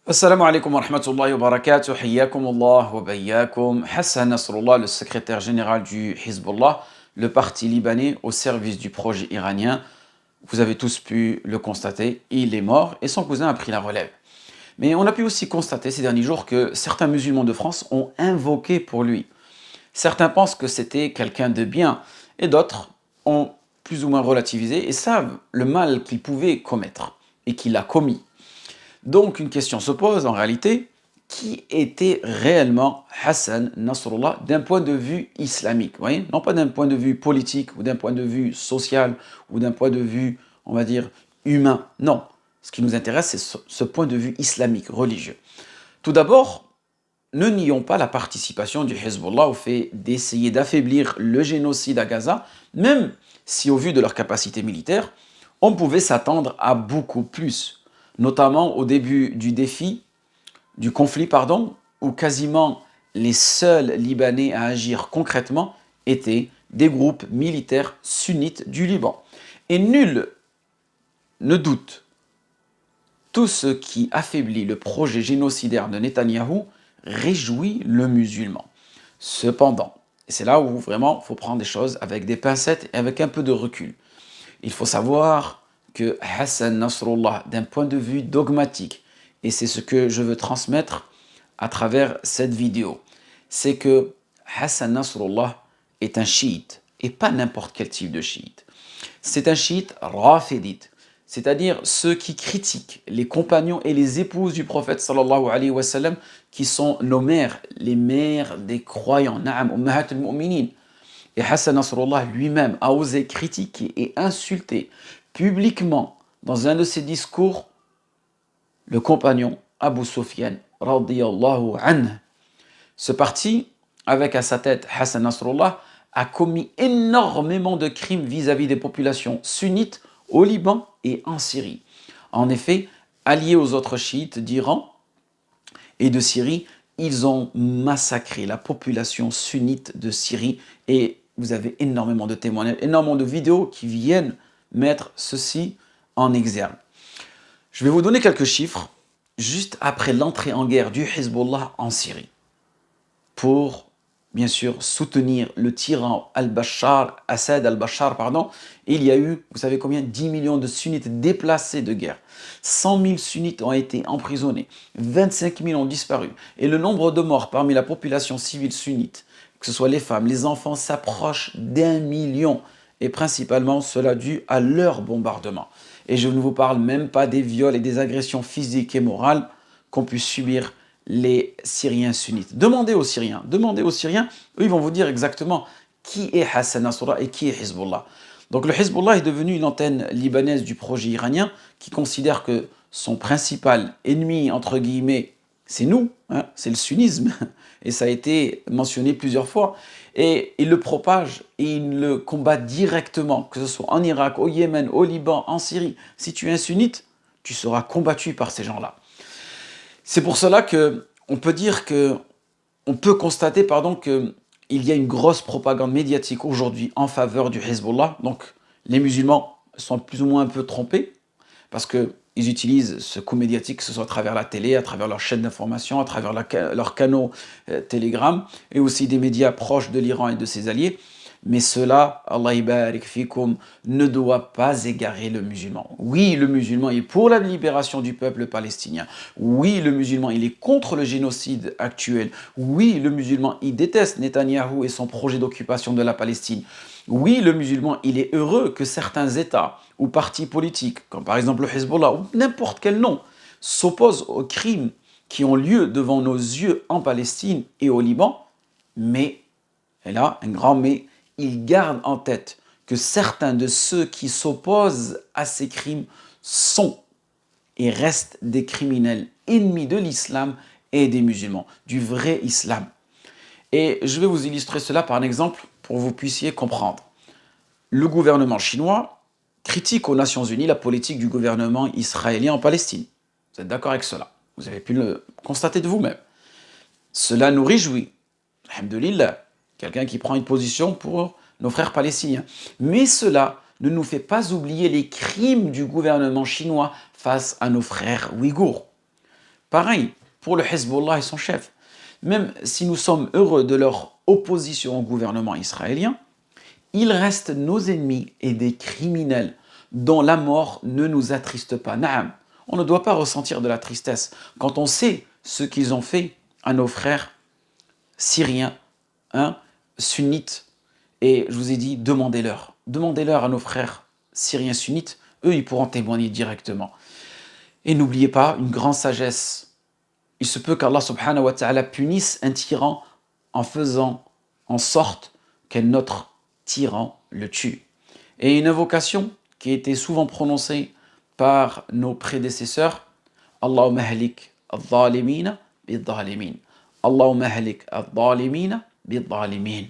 Assalamu alaikum wa rahmatullahi wa barakatuh, hayyakum Allah wa bayyakum. Hassan Nasrallah, le secrétaire général du Hezbollah, le parti libanais au service du projet iranien, vous avez tous pu le constater, il est mort et son cousin a pris la relève. Mais on a pu aussi constater ces derniers jours que certains musulmans de France ont invoqué pour lui. Certains pensent que c'était quelqu'un de bien et d'autres ont plus ou moins relativisé et savent le mal qu'il pouvait commettre et qu'il a commis. Donc une question se pose en réalité, qui était réellement Hassan Nasrallah d'un point de vue islamique, vous voyez? Non pas d'un point de vue politique ou d'un point de vue social ou d'un point de vue, on va dire, humain. Non, ce qui nous intéresse, c'est ce point de vue islamique, religieux. Tout d'abord, ne nions pas la participation du Hezbollah au fait d'essayer d'affaiblir le génocide à Gaza, même si au vu de leur capacité militaire, on pouvait s'attendre à beaucoup plus, notamment au début du conflit, où quasiment les seuls Libanais à agir concrètement étaient des groupes militaires sunnites du Liban. Et nul ne doute, tout ce qui affaiblit le projet génocidaire de Netanyahou réjouit le musulman. Cependant, et c'est là où vraiment il faut prendre des choses avec des pincettes et avec un peu de recul, il faut savoir que Hassan Nasrallah, d'un point de vue dogmatique, et c'est ce que je veux transmettre à travers cette vidéo, c'est que Hassan Nasrallah est un chiite, et pas n'importe quel type de chiite. C'est un chiite rafidite, c'est-à-dire ceux qui critiquent les compagnons et les épouses du prophète sallallahu alayhi wa sallam, qui sont nos mères, les mères des croyants, na'am, ummahat al-mu'minin. Et Hassan Nasrallah lui-même a osé critiquer et insulter publiquement dans un de ses discours le compagnon Abu Sufyan radiyallahu anhu. Ce parti, avec à sa tête Hassan Nasrallah, a commis énormément de crimes vis-à-vis des populations sunnites au Liban et en Syrie. En effet, alliés aux autres chiites d'Iran et de Syrie, ils ont massacré la population sunnite de Syrie et vous avez énormément de témoignages, énormément de vidéos qui viennent mettre ceci en exergue. Je vais vous donner quelques chiffres juste après l'entrée en guerre du Hezbollah en Syrie pour, bien sûr, soutenir le tyran Assad al-Bashar, il y a eu, vous savez combien, 10 millions de sunnites déplacés de guerre. 100 000 sunnites ont été emprisonnés, 25 000 ont disparu. Et le nombre de morts parmi la population civile sunnite, que ce soit les femmes, les enfants, s'approche d'1 million. Et principalement cela dû à leur bombardement. Et je ne vous parle même pas des viols et des agressions physiques et morales qu'ont pu subir les Syriens sunnites. Demandez aux Syriens, eux ils vont vous dire exactement qui est Hassan Nasrallah et qui est Hezbollah. Donc le Hezbollah est devenu une antenne libanaise du projet iranien qui considère que son principal ennemi, entre guillemets, c'est nous, hein, c'est le sunnisme, et ça a été mentionné plusieurs fois, et il le propage et il le combat directement, que ce soit en Irak, au Yémen, au Liban, en Syrie. Si tu es un sunnite, tu seras combattu par ces gens-là. C'est pour cela que on peut dire que, on peut constater, qu'il y a une grosse propagande médiatique aujourd'hui en faveur du Hezbollah. Donc les musulmans sont plus ou moins un peu trompés parce qu'ils utilisent ce coup médiatique, que ce soit à travers la télé, à travers leurs chaînes d'information, à travers leurs canaux Telegram et aussi des médias proches de l'Iran et de ses alliés. Mais cela, Allah barik fikum, ne doit pas égarer le musulman. Oui, le musulman est pour la libération du peuple palestinien. Oui, le musulman, il est contre le génocide actuel. Oui, le musulman, il déteste Netanyahou et son projet d'occupation de la Palestine. Oui, le musulman, il est heureux que certains États ou partis politiques, comme par exemple le Hezbollah ou n'importe quel nom, s'opposent aux crimes qui ont lieu devant nos yeux en Palestine et au Liban. Mais, et là, un grand mais, il garde en tête que certains de ceux qui s'opposent à ces crimes sont et restent des criminels ennemis de l'islam et des musulmans, du vrai islam. Et je vais vous illustrer cela par un exemple pour que vous puissiez comprendre. Le gouvernement chinois critique aux Nations Unies la politique du gouvernement israélien en Palestine. Vous êtes d'accord avec cela? Vous avez pu le constater de vous-même. Cela nous réjouit. Alhamdulillah, quelqu'un qui prend une position pour nos frères palestiniens. Mais cela ne nous fait pas oublier les crimes du gouvernement chinois face à nos frères ouïghours. Pareil pour le Hezbollah et son chef. Même si nous sommes heureux de leur opposition au gouvernement israélien, ils restent nos ennemis et des criminels dont la mort ne nous attriste pas. Naam, on ne doit pas ressentir de la tristesse quand on sait ce qu'ils ont fait à nos frères syriens, hein, sunnites. Et je vous ai dit, demandez-leur. Demandez-leur à nos frères syriens sunnites. Eux, ils pourront témoigner directement. Et n'oubliez pas, une grande sagesse. Il se peut qu'Allah subhanahu wa ta'ala punisse un tyran en faisant en sorte qu'un autre tyran le tue. Et une invocation qui a été souvent prononcée par nos prédécesseurs, Allahumma halik al-zalimina bid-zalimin. Allahumma halik al-zalimina bid-zalimin.